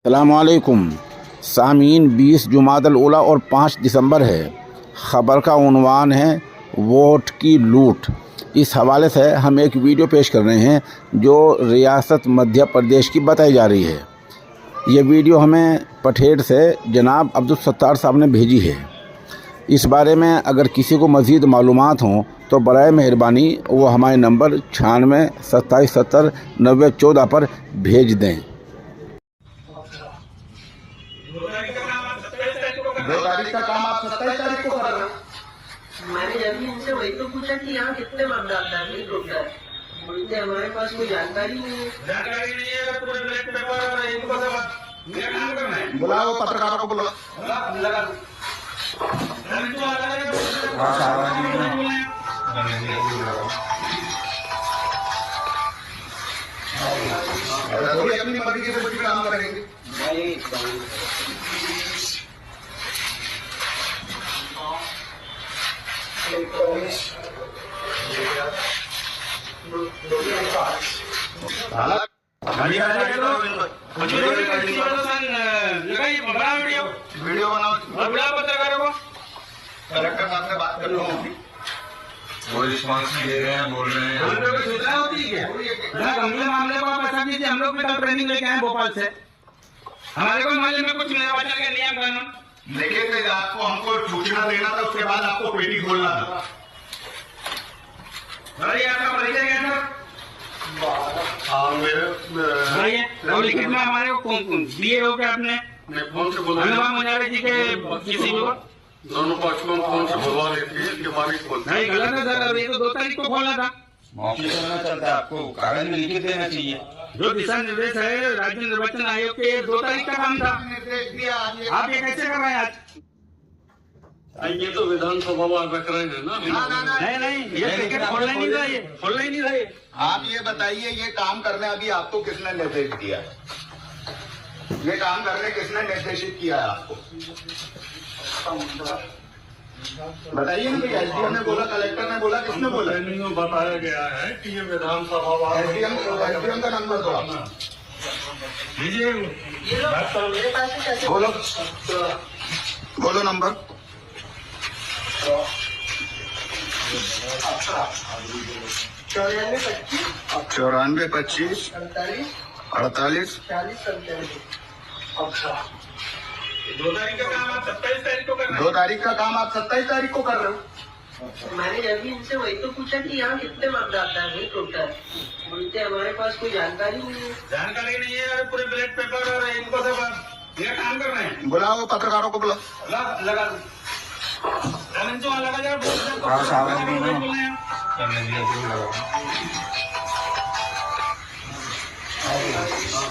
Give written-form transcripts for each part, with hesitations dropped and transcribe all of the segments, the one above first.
अस्सलामुअलैकुम सामीन 20 जुमादल उला और 5 दिसंबर है। ख़बर का उन्वान है वोट की लूट। इस हवाले से हम एक वीडियो पेश कर रहे हैं जो रियासत मध्य प्रदेश की बताई जा रही है। ये वीडियो हमें पठेड़ से जनाब अब्दुल सत्तार साहब ने भेजी है। इस बारे में अगर किसी को मज़ीद मालूमात हों तो बराए मेहरबानी वो हमारे नंबर 96 27 70 90 14 पर भेज दें। 2 तारीख का काम आप 27 तारीख को कर रहे हो। मैंने अभी इनसे वही तो पूछा कि यहाँ कितने मतदाता है, टोटल है। बोलते हमारे पास कोई जानकारी नहीं है। जानकारी नहीं है, पूरे ब्लैक पेपर और इनको सब मेरा काम करना है। बुलाओ पत्रकारों को, बुलाओ। लगा थोड़ी अपनी मर्जी से कुछ भी काम करेंगे। वीडियो बनाओ, पत्रकारों को कलेक्टर साहब से बात कर लो। वो रिस्पॉन्स दे रहे हैं, बोल रहे हैं। हम लोग की सूचना होती है क्या गंभीर मामले को आप ऐसा कीजिए। हम लोग भी कल ट्रेनिंग लेके आए भोपाल से। हमारे को मालूम है कुछ निर्वाचन के नियम कानून। देखिए आपको हमको सूचना देना था, उसके बाद आपको पेटी खोलना था। अरे आपका परिचय क्या था? हाँ मेरे भैया वो लिखित में हमारे को कौन दिए हो क्या आपने? फोन से बोला, अनुपम मुजारे जी के किसी को दोनों पक्षों में फोन से बुलवा लेती है कि हमारी नहीं गलत है सर। अभी तो 2 तारीख को खोला था। मौके करना चलता है, आपको कागज में लिख देना चाहिए। जो दिशा निर्देश है राज्य निर्वाचन आयोग के 2 तारीख का काम था। निर्देश दिया। आप ये कैसे कर रहे हैं आज? ये तो विधानसभा में रख रहे हैं ना। नहीं ये टिकट खोलना ही नहीं था, ये खोलना ही नहीं था। ये आप ये बताइए, ये काम करने अभी आपको किसने निर्देश दिया है? ये काम करने किसने निर्देशित किया है आपको? बताइए ना भैया। एसडीएम ने बोला, कलेक्टर ने बोला, किसने बोला? बताया गया है कि ये विधानसभा एसडीएम का नंबर दो आप। मेरे पास से कैसे बोलो बोलो नंबर। 94 25 48 40 47। 2 तारीख का काम आप 27 तारीख को करना 2 तारीख का काम आप 27 तारीख को कर रहे हो। मैंने अभी इनसे वही तो पूछा कि यहाँ कितने मतदाता है, टोटल। बोलते हमारे पास कोई जानकारी नहीं है। जानकारी नहीं है, पूरे ब्लैक पेपर और इनको सब मेरा काम करना है। बुलाओ पत्रकारों को, बुलाओ। लगा जो लगा जरा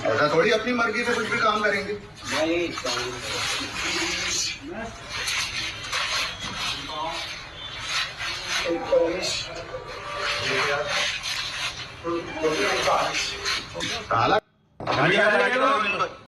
ऐसा थोड़ी अपनी मर्जी से कुछ भी काम करेंगे। काला